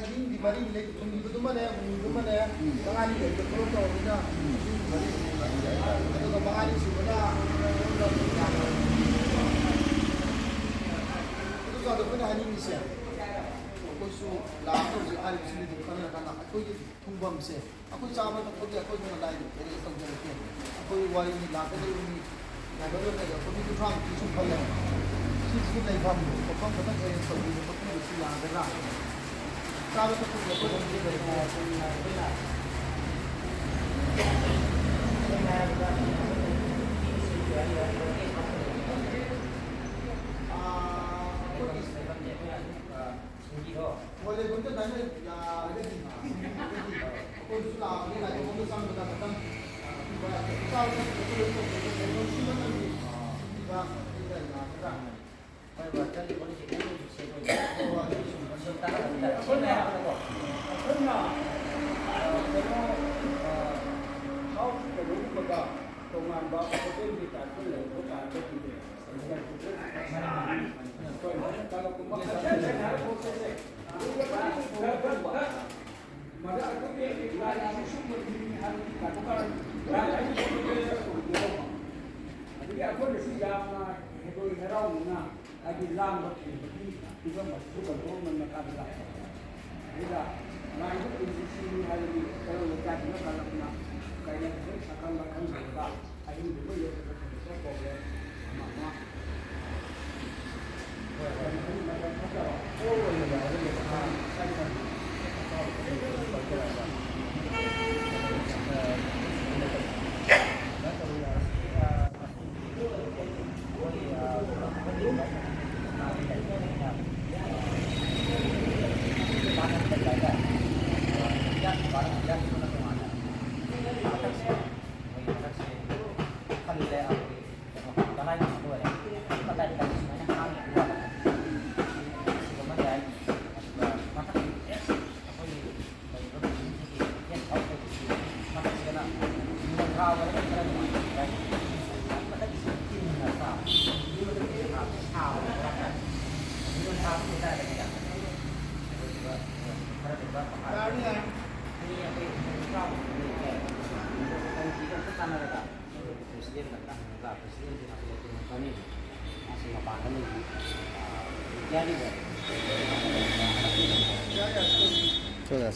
Hindi mali kung dito dumane, pangalan ito pero to na. Mali. Ito ka pangalan simula. Ito sa doon na hanin siya. Ako so lahat ng alim sila dito kanila kana. Ako yung tumbang siya. Ako sa amin ako yung lain. Pero itong ganito. Ako yung wayo ni lahat yung nagano na ako dito from isang pala. Sisi na ibang mo. Kapag patag ay sa dito ko sila agad. Sabi ko po ito ng libre na boleh untuk tanya ya aku sudah ini lagi untuk sama datang kalau lagi lambat juga masuk ke dalam menakablah. Tidak, lain itu sini hari ini kalau letaknya kalau nak kaya itu akan makan juga. Hari ini juga ya kita problem mama. Jadi